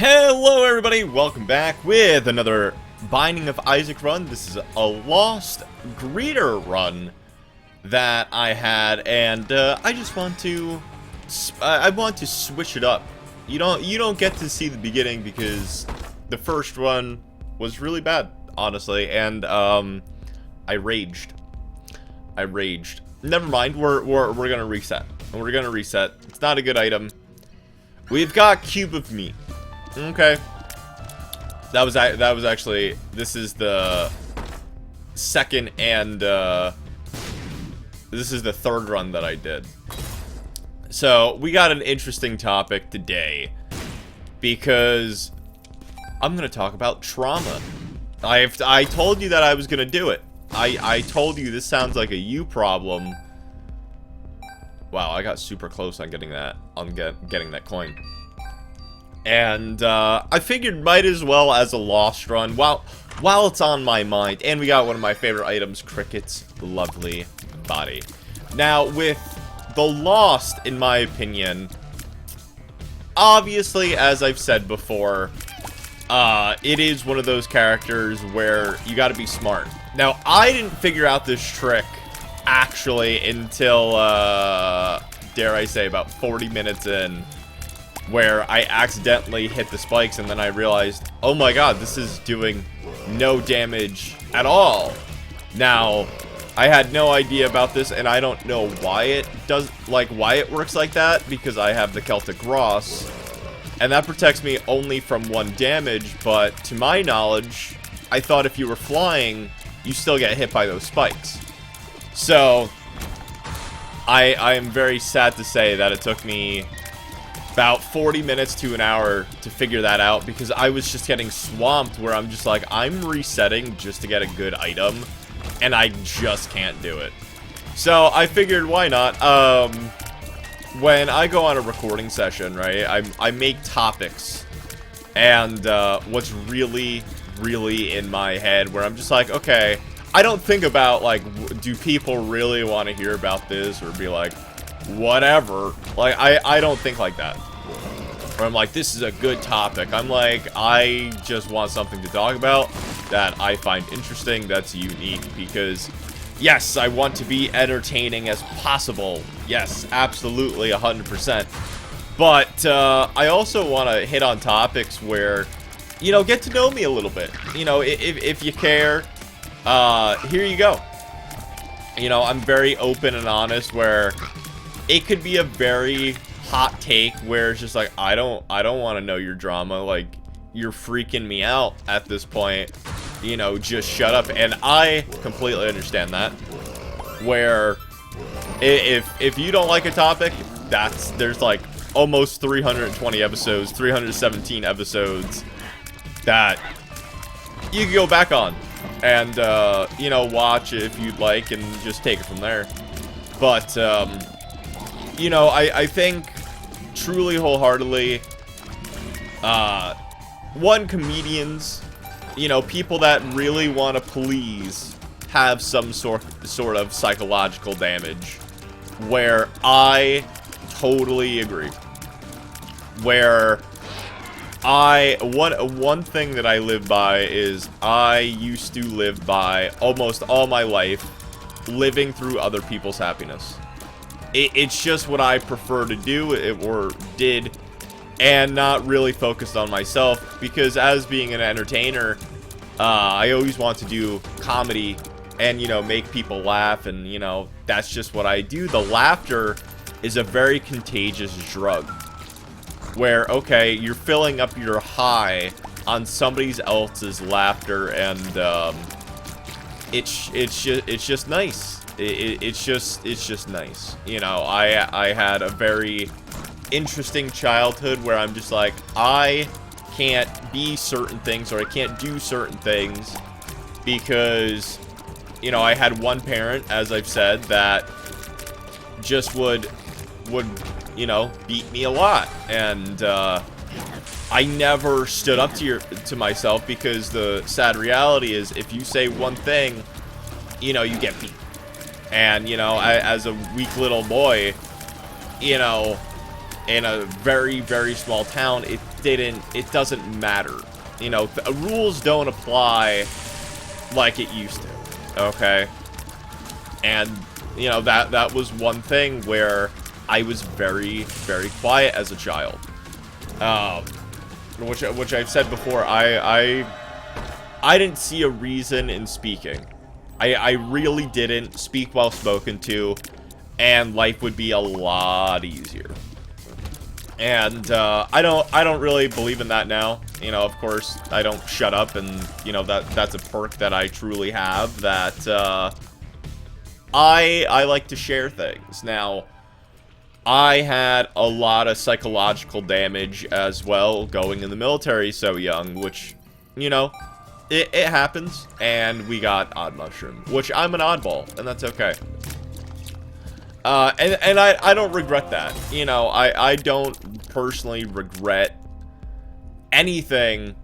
Hello everybody, welcome back with another Binding of Isaac run. This is a Lost Greeter run that I had, and I just want to switch it up. You don't get to see the beginning because the first one was really bad, honestly, and I raged. Never mind, we're gonna reset. It's not a good item. We've got Cube of Meat. Okay. That was actually, this is the second and this is the third run that I did. So, we got an interesting topic today because I'm going to talk about trauma. I told you that I was going to do it. I told you this sounds like a you problem. Wow, I got super close on getting that coin. And I figured might as well as a Lost run while it's on my mind. And we got one of my favorite items, Cricket's lovely body. Now with the Lost, in my opinion, obviously, as I've said before, it is one of those characters where you got to be smart. Now I didn't figure out this trick actually until dare I say about 40 minutes in, where I accidentally hit the spikes and then I realized, oh my god, this is doing no damage at all. Now, I had no idea about this, and I don't know why it works like that, because I have the Celtic Ross, and that protects me only from one damage, but to my knowledge, I thought if you were flying, you still get hit by those spikes. So, I am very sad to say that it took me about 40 minutes to an hour to figure that out, because I was just getting swamped where I'm just like, I'm resetting just to get a good item, and I just can't do it. So I figured, why not? When I go on a recording session, right, I make topics, and what's really in my head, where I'm just like, okay, I don't think about, like, do people really want to hear about this, or be like, whatever. Like, I don't think like that. Or I'm like, this is a good topic. I'm like, I just want something to talk about that I find interesting, that's unique, because yes, I want to be entertaining as possible. Yes, absolutely, 100%. But I also want to hit on topics where, you know, get to know me a little bit. You know, if you care, here you go. You know, I'm very open and honest, where it could be a very hot take where it's just like, I don't want to know your drama, like, you're freaking me out at this point, you know, just shut up. And I completely understand that, where if you don't like a topic, there's like almost 320 episodes, 317 episodes that you can go back on and you know, watch if you'd like, and just take it from there. But you know, I think truly, wholeheartedly, comedians, you know, people that really want to please, have some sort of psychological damage, where I totally agree. Where one thing that I live by is, I used to live by almost all my life living through other people's happiness. It's just what I prefer to do, or did, and not really focused on myself, because as being an entertainer, I always want to do comedy and, you know, make people laugh, and, you know, that's just what I do. The laughter is a very contagious drug, where, okay, you're filling up your high on somebody else's laughter, and it's just nice. It's just nice. You know, I had a very interesting childhood where I'm just like, I can't be certain things, or I can't do certain things, because, you know, I had one parent, as I've said, that just would you know, beat me a lot, and I never stood up to myself, because the sad reality is, if you say one thing, you know, you get beat. And, you know, as a weak little boy, you know, in a very, very small town, it doesn't matter. You know, rules don't apply like it used to, okay? And, you know, that was one thing where I was very, very quiet as a child. Which I've said before, I didn't see a reason in speaking. I really didn't speak while spoken to, and life would be a lot easier. And I don't really believe in that now. You know, of course, I don't shut up, and you know that's a perk that I truly have. That I like to share things. Now, I had a lot of psychological damage as well going in the military so young, which, you know, it happens. And we got odd mushroom, which I'm an oddball, and that's okay. And I don't regret that. You know, I don't personally regret anything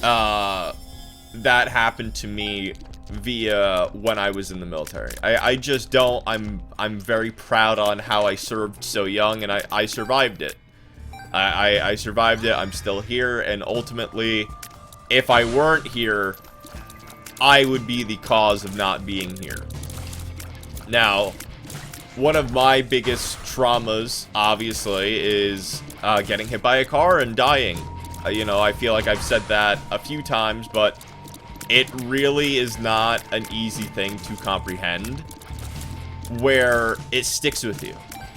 that happened to me via when I was in the military. I just don't. I'm very proud on how I served so young, and I survived it. I survived it. I'm still here, and ultimately, if I weren't here, I would be the cause of not being here. Now, one of my biggest traumas, obviously, is getting hit by a car and dying. You know, I feel like I've said that a few times, but it really is not an easy thing to comprehend, where it sticks with you,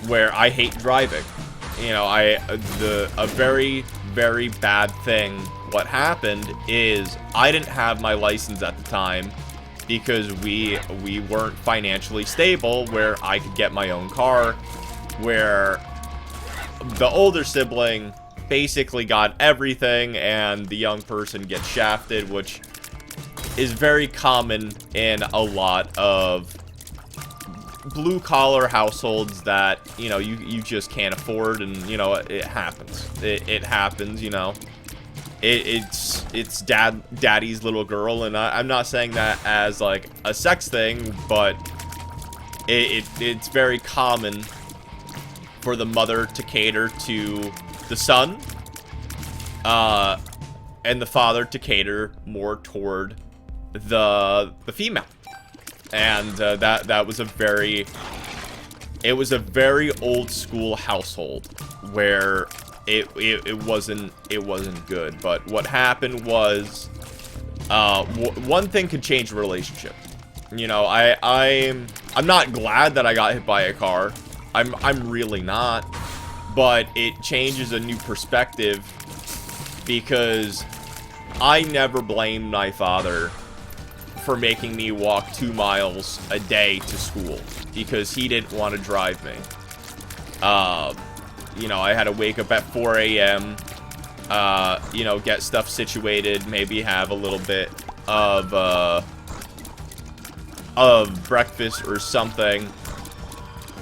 where I hate driving. You know, a very, very bad thing, what happened is I didn't have my license at the time because we weren't financially stable where I could get my own car, where the older sibling basically got everything and the young person gets shafted, which is very common in a lot of blue-collar households that, you know, you just can't afford, and, you know, it happens. It happens, you know. It's daddy's little girl, and I'm not saying that as, like, a sex thing, but it's very common for the mother to cater to the son, and the father to cater more toward the female. And that was a very old school household where it wasn't good. But what happened was, one thing could change a relationship. You know, I'm not glad that I got hit by a car. I'm really not. But it changes a new perspective, because I never blamed my father for making me walk 2 miles a day to school, because he didn't want to drive me. You know, I had to wake up at 4 a.m., you know, get stuff situated, maybe have a little bit of breakfast or something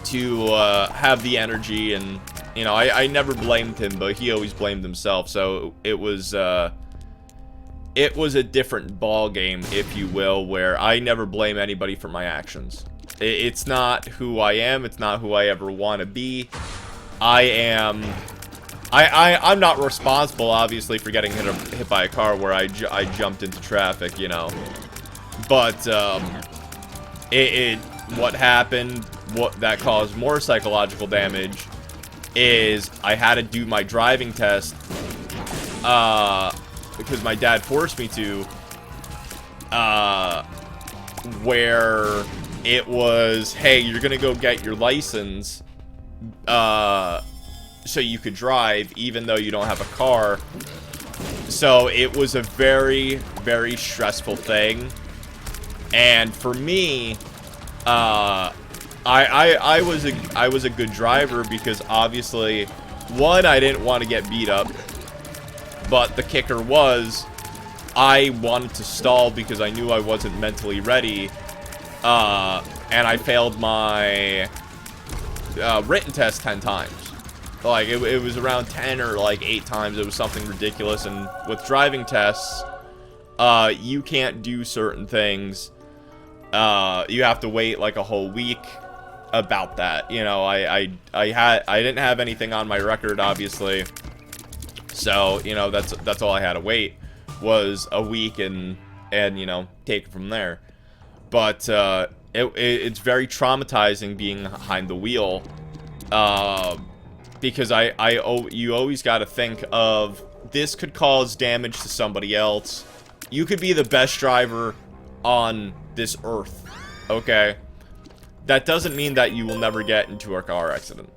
to have the energy. And, you know, I never blamed him, but he always blamed himself, so it was a different ball game, if you will, where I never blame anybody for my actions. It's not who I am. It's not who I ever want to be. I'm not responsible, obviously, for getting hit by a car where I jumped into traffic, you know. But what happened, what that caused more psychological damage, is I had to do my driving test, because my dad forced me to, where it was, hey, you're gonna go get your license, so you could drive, even though you don't have a car. So it was a very, very stressful thing. And for me, I was a good driver, because obviously, one, I didn't want to get beat up. But the kicker was, I wanted to stall because I knew I wasn't mentally ready, and I failed my written test 10 times. Like, it was around 10 or like 8 times. It was something ridiculous. And with driving tests, you can't do certain things. You have to wait like a whole week about that. You know, I didn't have anything on my record, obviously. So, you know, that's all I had to wait was a week and you know, take it from there. But it's very traumatizing being behind the wheel, because you always got to think of, this could cause damage to somebody else. You could be the best driver on this earth, okay? That doesn't mean that you will never get into a car accident.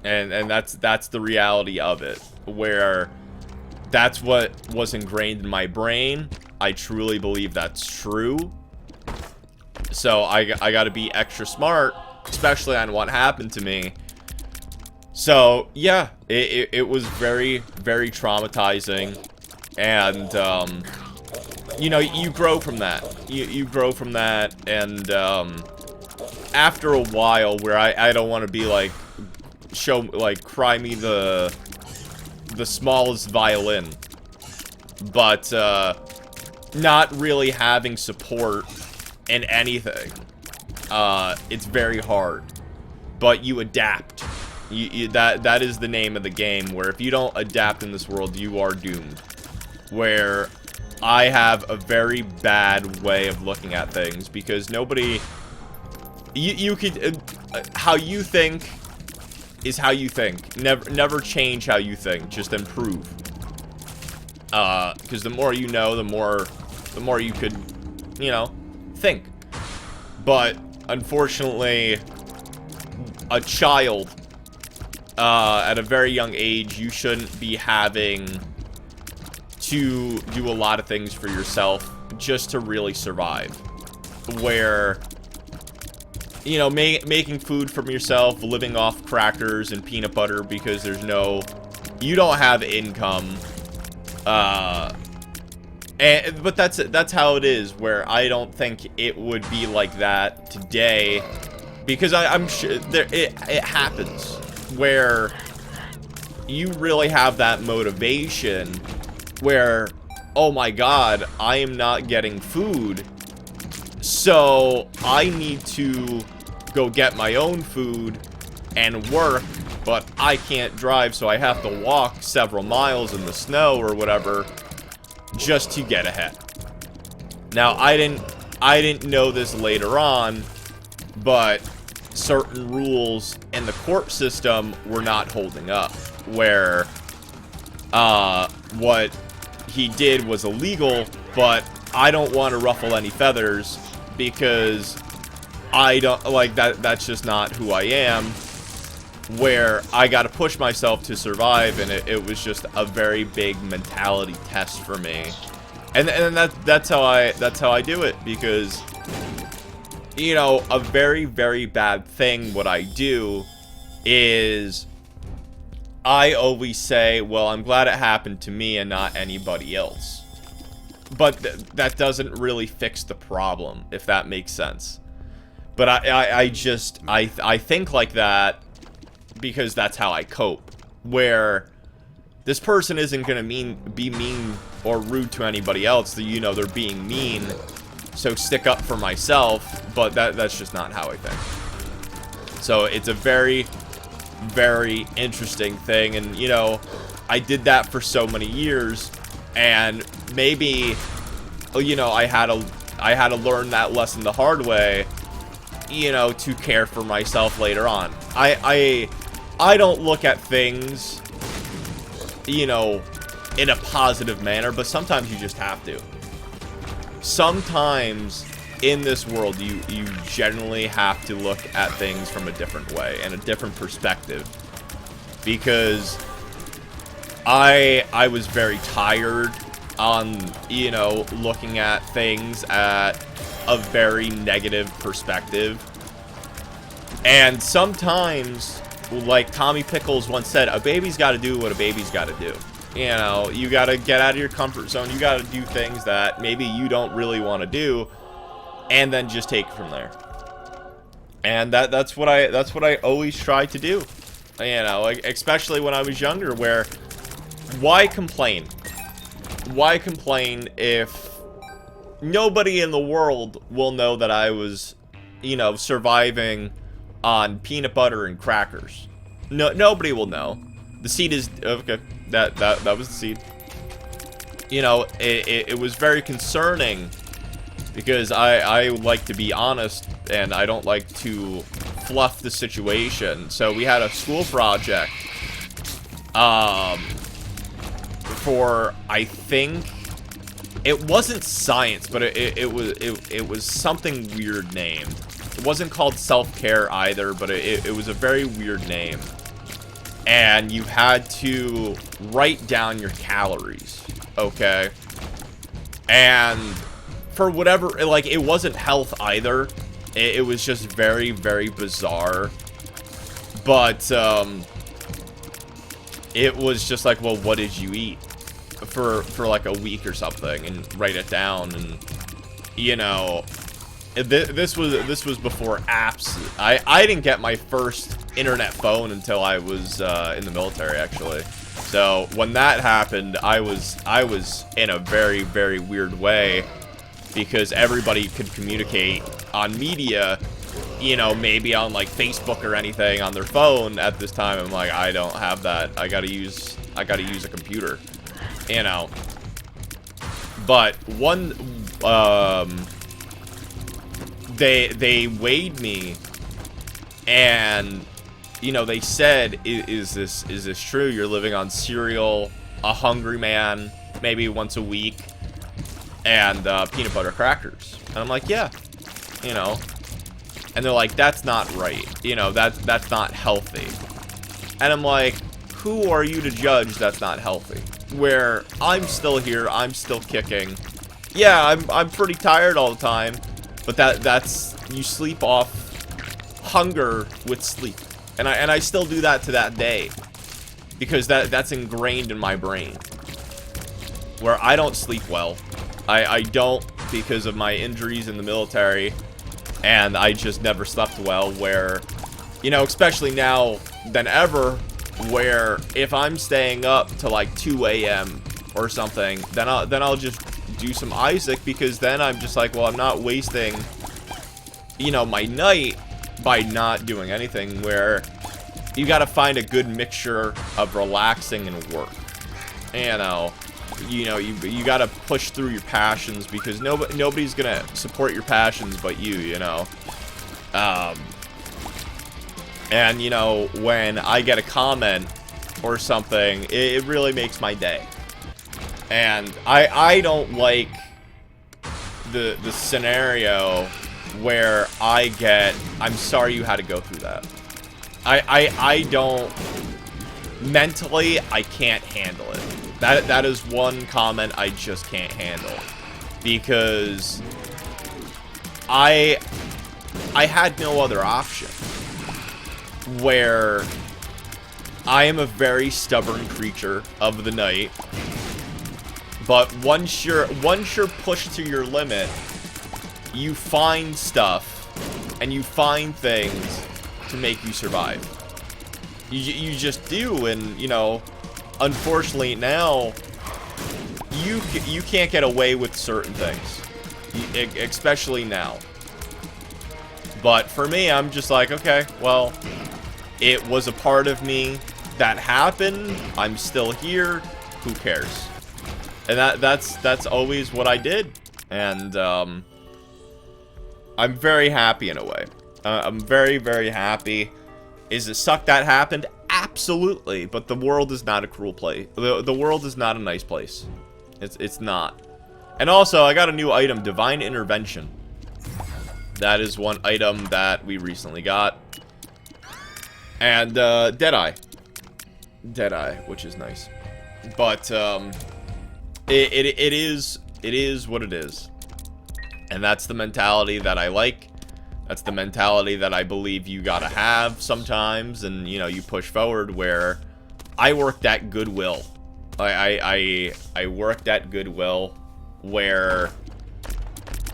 And that's the reality of it, where that's what was ingrained in my brain. I truly believe that's true. So I got to be extra smart, especially on what happened to me. So yeah, it was very, very traumatizing, and you know, you grow from that. You grow from that, and after a while, where I don't want to be like, cry me the smallest violin, but not really having support in anything, it's very hard, but you adapt. That is the name of the game, where if you don't adapt in this world, you are doomed. Where I have a very bad way of looking at things, because nobody, you could, how you think is how you think. Never change how you think, just improve. Because the more you know, the more you could, you know, think. But unfortunately, a child, at a very young age, you shouldn't be having to do a lot of things for yourself just to really survive. Where, you know, making food from yourself, living off crackers and peanut butter because you don't have income. But that's how it is, where I don't think it would be like that today, because I'm sure it happens where you really have that motivation where, oh my god, I am not getting food, so I need to go get my own food and work, but I can't drive, so I have to walk several miles in the snow or whatever just to get ahead. Now, I didn't know this later on, but certain rules in the court system were not holding up, where what he did was illegal, but I don't want to ruffle any feathers, because I don't like that. That's just not who I am, where I got to push myself to survive, and it was just a very big mentality test for me. And that's how I do it, because, you know, a very, very bad thing what I do is I always say, well, I'm glad it happened to me and not anybody else. But that doesn't really fix the problem, if that makes sense. But I think like that because that's how I cope. Where this person isn't gonna be mean or rude to anybody else. You know, they're being mean, so stick up for myself. But that's just not how I think. So it's a very, very interesting thing, and you know, I did that for so many years, and maybe, you know, I had to learn that lesson the hard way, you know, to care for myself later on. I don't look at things, you know, in a positive manner, but sometimes you just have to. Sometimes in this world, you generally have to look at things from a different way and a different perspective, because I was very tired on, you know, looking at things at a very negative perspective. And sometimes, like Tommy Pickles once said, a baby's got to do what a baby's got to do. You know, you got to get out of your comfort zone. You got to do things that maybe you don't really want to do, and then just take it from there. And that's what I always try to do. You know, like, especially when I was younger, where why complain? Why complain if nobody in the world will know that I was, you know, surviving on peanut butter and crackers. No, nobody will know. The seed is okay. That was the seed. You know, it was very concerning because I like to be honest and I don't like to fluff the situation. So we had a school project. For I think it wasn't science, but it was something weird named. It wasn't called self-care either, but it was a very weird name. And you had to write down your calories, okay? And for whatever, like, it wasn't health either. It was just very, very bizarre. But, it was just like, well, what did you eat for like a week or something, and write it down. And you know, this was before apps. I didn't get my first internet phone until I was in the military, actually. So when that happened, I was in a very, very weird way, because everybody could communicate on media, you know, maybe on like Facebook or anything on their phone at this time. I'm like, I don't have that. I gotta use a computer, you know. But one, they weighed me, and you know, they said, is this true? You're living on cereal, a hungry man, maybe once a week, and peanut butter crackers. And I'm like, yeah, you know. And they're like, that's not right. You know, that's not healthy. And I'm like, who are you to judge that's not healthy? Where I'm still here, I'm still kicking. Yeah, I'm pretty tired all the time, but that's you sleep off hunger with sleep. And I still do that to that day, because that's ingrained in my brain. Where I don't sleep well. I don't, because of my injuries in the military, and I just never slept well. Where, you know, especially now than ever, where if I'm staying up to like 2 a.m. or something, then I'll just do some Isaac, because then I'm just like, well, I'm not wasting, you know, my night by not doing anything. Where you got to find a good mixture of relaxing and work. You know, you got to push through your passions, because nobody's gonna support your passions but you know. And you know, when I get a comment or something, it really makes my day. And I don't like the scenario where I get, I'm sorry you had to go through that. I don't, mentally, I can't handle it. That is one comment I just can't handle, because I had no other option. Where I am a very stubborn creature of the night, but once you're pushed to your limit, you find stuff and you find things to make you survive. You just do. And you know, unfortunately now you can't get away with certain things, especially now. But for me, I'm just like, okay, well, it was a part of me that happened. I'm still here. Who cares? And that's always what I did. And I'm very happy in a way. I'm very, very happy. Is it suck that happened? Absolutely. But the world is not a cruel place. The world is not a nice place. It's not. And also, I got a new item, Divine Intervention. That is one item that we recently got. And Deadeye, which is nice. But it is what it is. And that's the mentality that I like. That's the mentality that I believe you gotta have sometimes. And you know, you push forward. Where I worked at Goodwill. I worked at Goodwill, where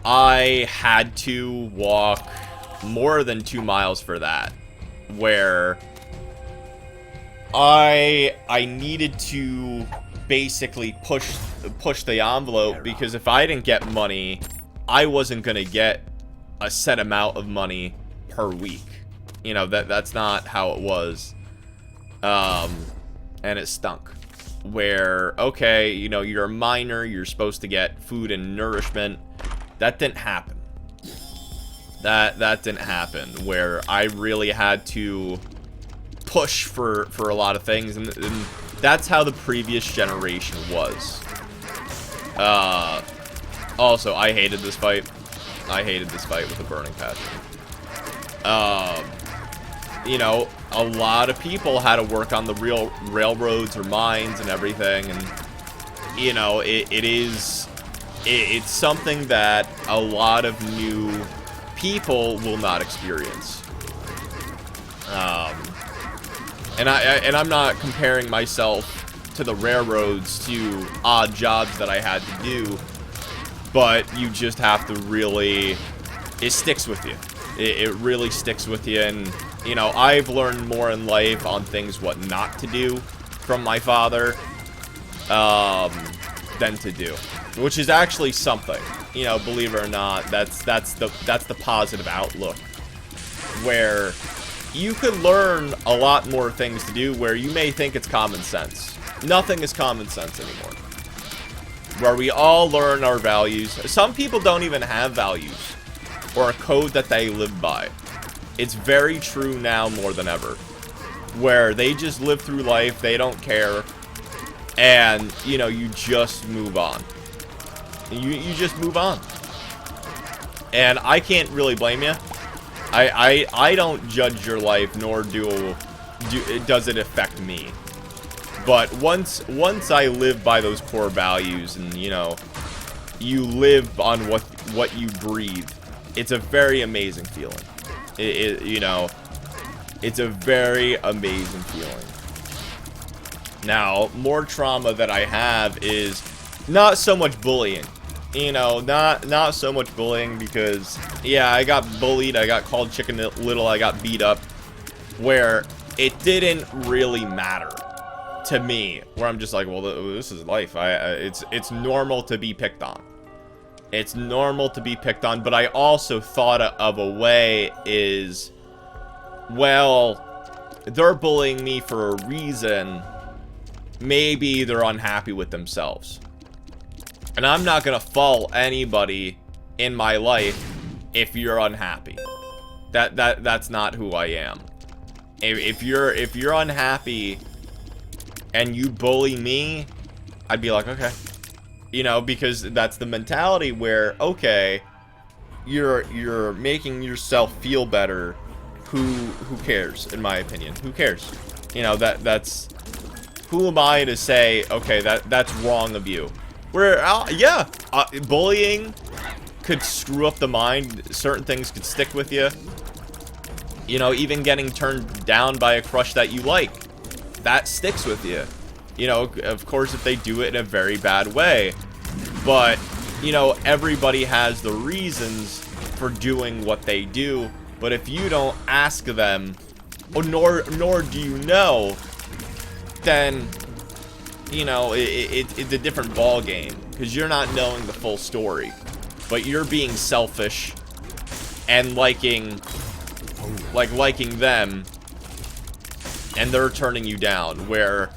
I had to walk more than 2 miles for that. Where I needed to basically push the envelope, because if I didn't get money, I wasn't gonna get a set amount of money per week. You know, that's not how it was. And it stunk. Where, okay, you know, you're a miner, you're supposed to get food and nourishment. That didn't happen. That didn't happen. Where I really had to push for a lot of things, and that's how the previous generation was. Also, I hated this fight. I hated this fight with a burning passion. You know, a lot of people had to work on the real railroads or mines and everything, and you know, it's something that a lot of new people will not experience. And I'm not comparing myself to the railroads, to odd jobs that I had to do, but you just have to really, it sticks with you. It really sticks with you, and you know, I've learned more in life on things what not to do from my father than to do, which is actually something. You know, believe it or not, that's the positive outlook, where you could learn a lot more things to do where you may think it's common sense. Nothing is common sense anymore. Where we all learn our values. Some people don't even have values or a code that they live by. It's very true now more than ever, where they just live through life, they don't care, and, you know, you just move on. You just move on. And I can't really blame you. I don't judge your life, nor does it affect me. But once I live by those core values, and, you know, you live on what you breathe, it's a very amazing feeling. You know, it's a very amazing feeling. Now, more trauma that I have is not so much bullying. You know, not so much bullying, because, yeah, I got bullied, I got called Chicken Little, I got beat up, where it didn't really matter to me, where I'm just like, well, this is life. It's normal to be picked on. It's normal to be picked on, but I also thought of a way is, well, they're bullying me for a reason. Maybe they're unhappy with themselves. And I'm not gonna fault anybody in my life if you're unhappy. That's not who I am. If you're unhappy and you bully me, I'd be like, okay. You know, because that's the mentality where, okay, you're making yourself feel better. Who cares, in my opinion? Who cares? You know, that's who am I to say, okay, that's wrong of you? Where, bullying could screw up the mind. Certain things could stick with you. You know, even getting turned down by a crush that you like, that sticks with you. You know, of course, if they do it in a very bad way. But, you know, everybody has the reasons for doing what they do. But if you don't ask them, or nor do you know, then, you know, it's a different ball game, because you're not knowing the full story. But you're being selfish and liking them, and they're turning you down, where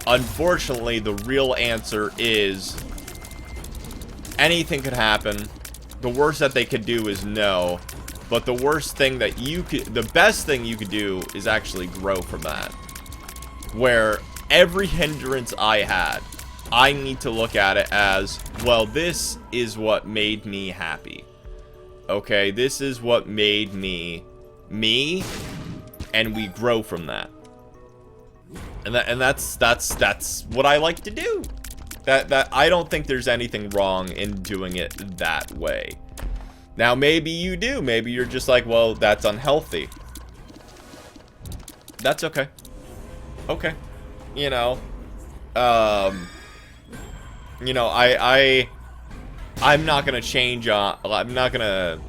unfortunately the real answer is anything could happen. The worst that they could do is no, but the worst thing that the best thing you could do is actually grow from that. Where every hindrance I had, I need to look at it as, well, this is what made me happy. Okay, this is what made me, and we grow from that. And that's what I like to do. That I don't think there's anything wrong in doing it that way. Now, maybe you do. Maybe you're just like, well, that's unhealthy. That's okay. Okay. You know, I'm not gonna change I'm not gonna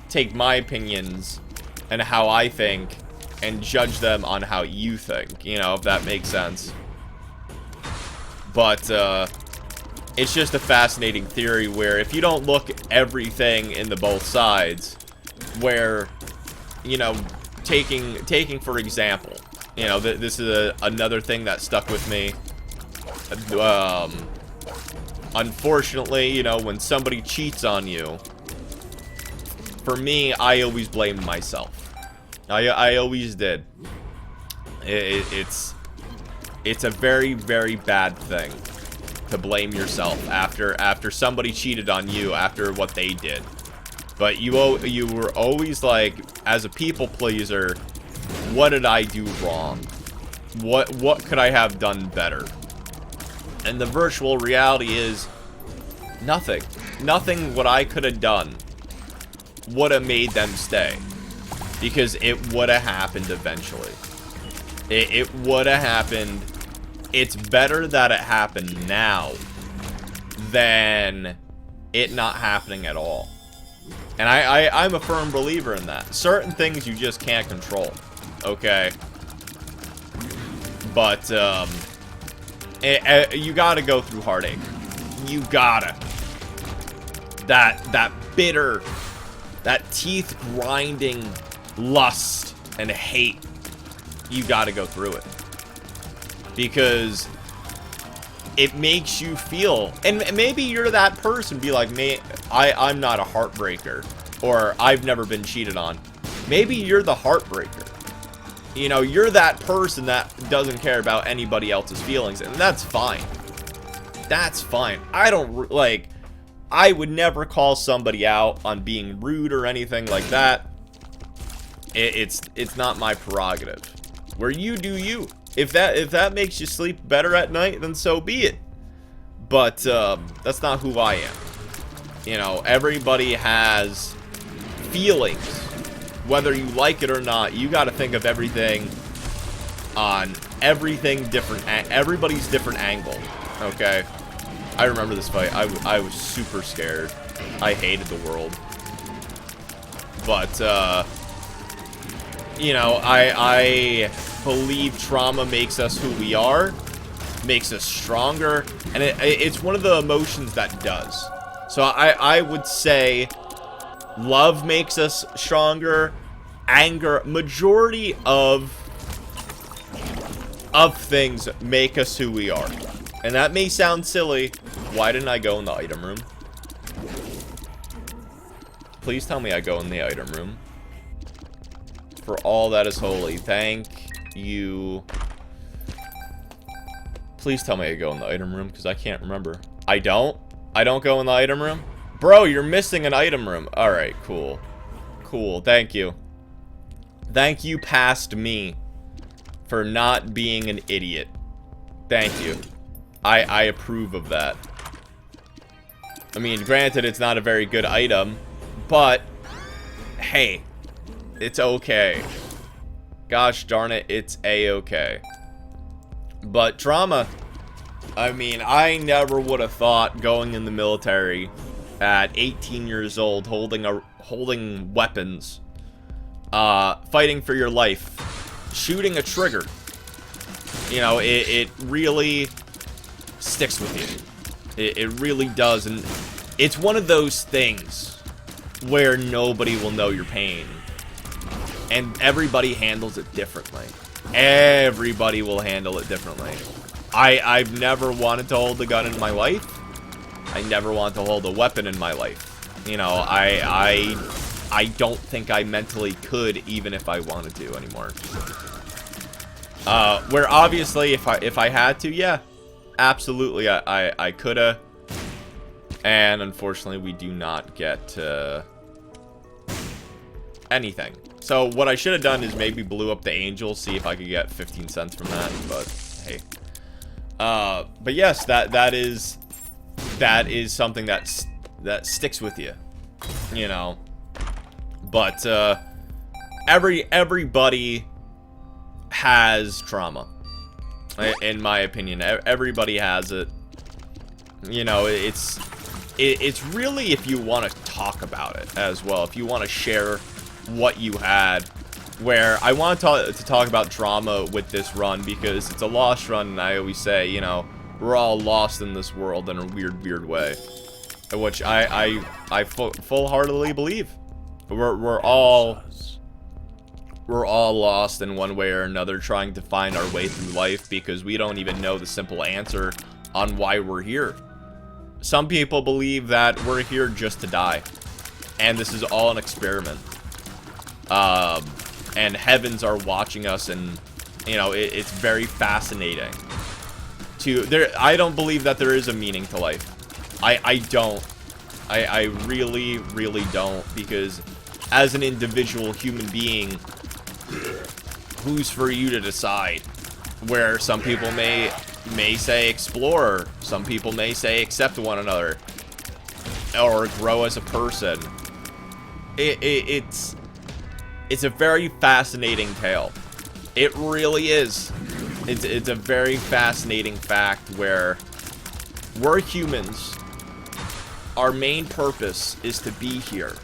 take my opinions and how I think and judge them on how you think, you know, if that makes sense. But it's just a fascinating theory where if you don't look everything in the both sides, where you know, taking for example, you know, this is another thing that stuck with me. Unfortunately, you know, when somebody cheats on you, for me, I always blamed myself. I always did. It's a very, very bad thing to blame yourself after somebody cheated on you, after what they did. But you were always like, as a people pleaser, what did I do wrong? What could I have done better? And the virtual reality is nothing. Nothing what I could have done would have made them stay. Because it would have happened eventually. It would have happened. It's better that it happened now than it not happening at all. And I'm a firm believer in that. Certain things you just can't control. Okay? But, you gotta go through heartache. You gotta. That bitter, that teeth-grinding lust and hate, you gotta go through it. Because it makes you feel, and maybe you're that person, be like, I'm not a heartbreaker, or I've never been cheated on. Maybe you're the heartbreaker. You know, you're that person that doesn't care about anybody else's feelings, and that's fine. That's fine. I would never call somebody out on being rude or anything like that. It's not my prerogative. Where you do you. If that makes you sleep better at night, then so be it. But that's not who I am. You know, everybody has feelings. Whether you like it or not, you got to think of everything on everything different. Everybody's different angle. Okay. I remember this fight. I was super scared. I hated the world. But you know, I believe trauma makes us who we are, makes us stronger, and it's one of the emotions that does. So I would say love makes us stronger, anger, majority of things make us who we are. And that may sound silly. Why didn't I go in the item room? Please tell me I go in the item room. For all that is holy. Thank you. Please tell me I go in the item room, because I can't remember. I don't? I don't go in the item room? Bro, you're missing an item room. Alright, cool. Cool, thank you. Thank you, past me, for not being an idiot. Thank you. I approve of that. I mean, granted, it's not a very good item, but hey, it's okay. Gosh darn it, it's a-okay. But trauma, I mean, I never would have thought going in the military at 18 years old, holding weapons, fighting for your life, shooting a trigger. You know, it really sticks with you. It really does, and it's one of those things where nobody will know your pain. And everybody handles it differently. Everybody will handle it differently. I've never wanted to hold a gun in my life. I never want to hold a weapon in my life. You know, I don't think I mentally could, even if I wanted to anymore. Where obviously, if I had to, yeah, absolutely, I coulda. And unfortunately, we do not get anything. So what I should have done is maybe blew up the angel, see if I could get 15 cents from that. But hey, but yes, that is something that sticks with you, you know. But everybody has trauma, in my opinion. Everybody has it. You know, it's really, if you want to talk about it as well, if you want to share what you had. Where I want to talk about trauma with this run, because it's a lost run, and I always say, you know, we're all lost in this world in a weird way, which I full-heartedly believe. We're all we're all lost in one way or another trying to find our way through life because we don't even know the simple answer on why we're here. Some people believe that we're here just to die, and this is all an experiment. And heavens are watching us, and you know it's very fascinating. I don't believe that there is a meaning to life. I don't. I really, really don't, because as an individual human being, who's for you to decide? Where some people may say explore, some people may say accept one another, or grow as a person. It's a very fascinating tale. It really is. It's a very fascinating fact where we're humans. Our main purpose is to be here.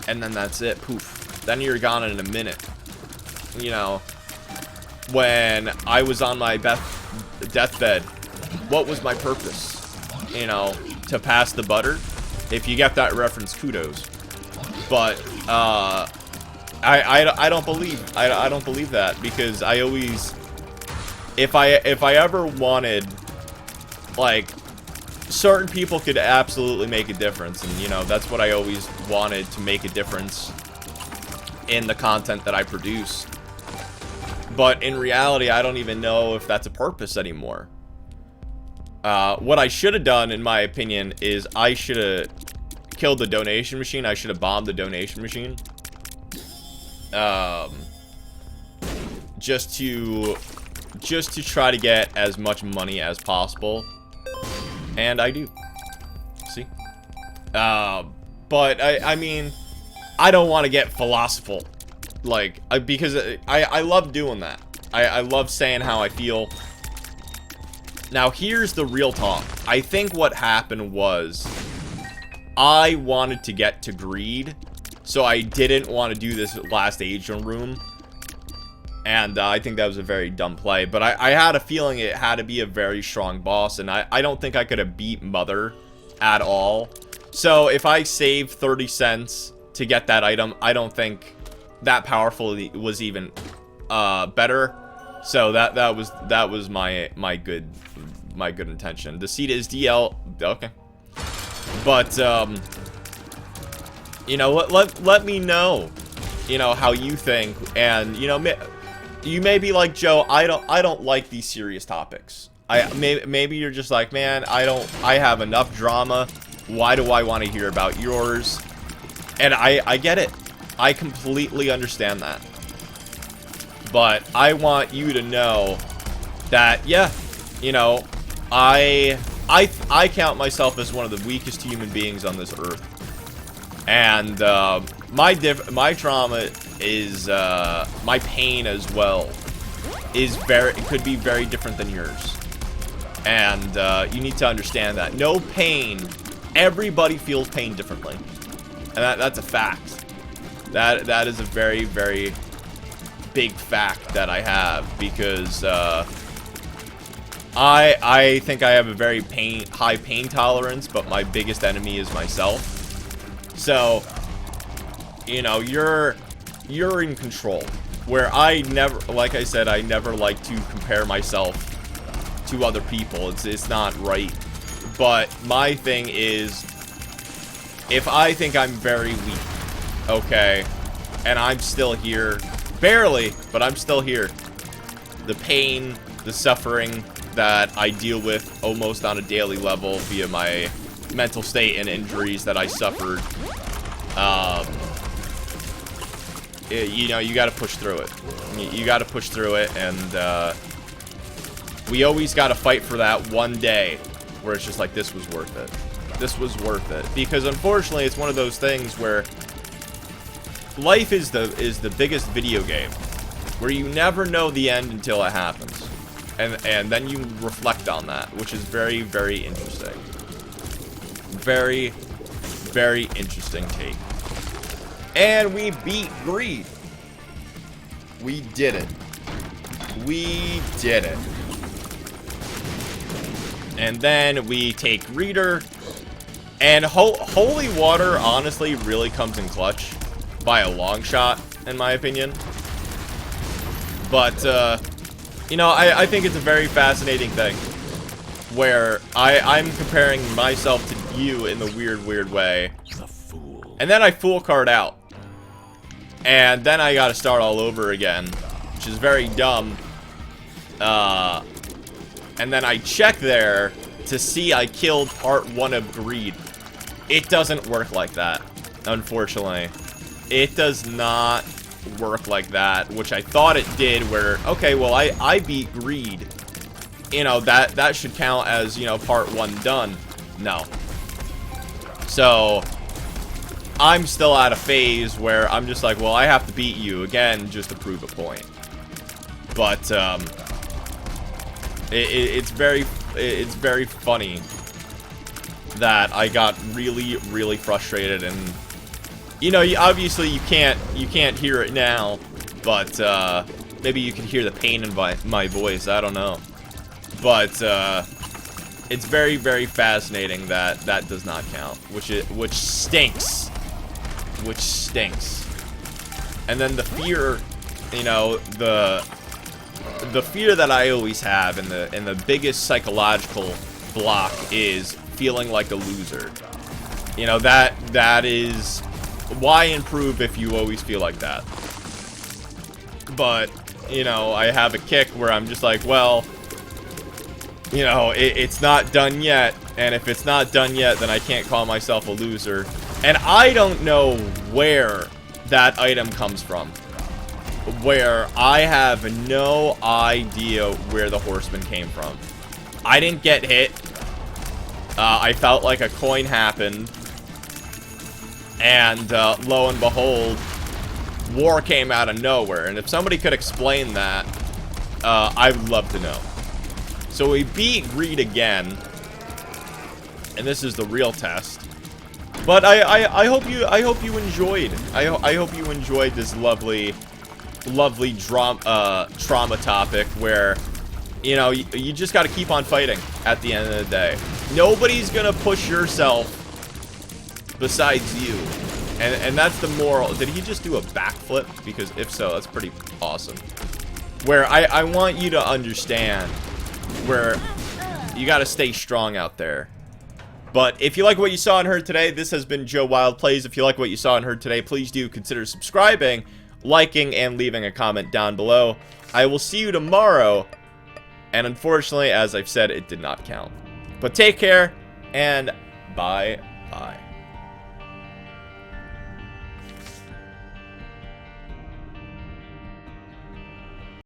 And then that's it. Poof. Then you're gone in a minute. You know, when I was on my deathbed, what was my purpose? You know, to pass the butter? If you get that reference, kudos. But, I don't believe that, because I always, if I ever wanted, like, certain people could absolutely make a difference, and you know that's what I always wanted, to make a difference in the content that I produce. But in reality, I don't even know if that's a purpose anymore. What I should have done, in my opinion, is I should have killed the donation machine. I should have bombed the donation machine. Just to try to get as much money as possible. And I do. See? But I mean, I don't want to get philosophical. Like, because I love doing that. I love saying how I feel. Now, here's the real talk. I think what happened was I wanted to get to greed, so I didn't want to do this last agent room. And I think that was a very dumb play. But I had a feeling it had to be a very strong boss, and I don't think I could have beat Mother at all. So if I saved 30 cents to get that item, I don't think that powerful was even better. So that was my good intention. The seed is DL. Okay. But you know, let me know, you know, how you think. And you know, you may be like, Joe, I don't like these serious topics. Maybe you're just like, man, I have enough drama. Why do I want to hear about yours? And I get it. I completely understand that. But I want you to know that, yeah, you know, I count myself as one of the weakest human beings on this earth. And my trauma is my pain as well it could be very different than yours. And you need to understand that. No pain. Everybody feels pain differently. And that's a fact. That is a very, very big fact that I have, because I think I have a very high pain tolerance, but my biggest enemy is myself. So, you know, you're in control. Where I never, like I said, I never like to compare myself to other people. It's not right. But my thing is, if I think I'm very weak, okay, and I'm still here, barely, but I'm still here, the pain, the suffering that I deal with almost on a daily level via my mental state and injuries that I suffered, you know, you got to push through it. You got to push through it, and we always got to fight for that one day where it's just like, this was worth it. This was worth it. Because unfortunately, it's one of those things where life is the biggest video game, where you never know the end until it happens. And then you reflect on that, which is very, very interesting. Very, very interesting take. And we beat greed. We did it. We did it. And then we take Reader. And Holy Water honestly really comes in clutch by a long shot. in my opinion. But, you know, I think it's a very fascinating thing. Where I'm comparing myself to you in the weird way. And then I full card out. And then I gotta start all over again. Which is very dumb. And then I check there to see I killed part 1 of Greed. It doesn't work like that, unfortunately. It does not work like that, which I thought it did, where, okay, well, I beat Greed. You know, that should count as, you know, part 1 done. No. So, I'm still at a phase where I'm just like, well, I have to beat you again just to prove a point. But, it's very funny that I got really frustrated, and you know, obviously you can't hear it now, but maybe you can hear the pain in my voice. I don't know, but it's very fascinating that that does not count, which stinks, and then the fear, you know, the fear that I always have, and the biggest psychological block is feeling like a loser. You know, that is why improve if you always feel like that. But, you know, I have a kick where I'm just like, well, you know, it's not done yet, and if it's not done yet, then I can't call myself a loser. And I don't know where that item comes from. Where I have no idea where the horseman came from. I didn't get hit. I felt like a coin happened. And lo and behold, war came out of nowhere. And if somebody could explain that, I would love to know. So we beat Greed again. And this is the real test. But I hope you enjoyed. I hope you enjoyed this lovely trauma topic where, you know, you just got to keep on fighting at the end of the day. Nobody's gonna push yourself besides you, and that's the moral. Did he just do a backflip? Because if so, that's pretty awesome. Where I want you to understand where you got to stay strong out there. But if you like what you saw and heard today, this has been Joe Wilde Plays. If you like what you saw and heard today, please do consider subscribing, liking, and leaving a comment down below. I will see you tomorrow. And unfortunately, as I've said, it did not count. But take care, and bye-bye.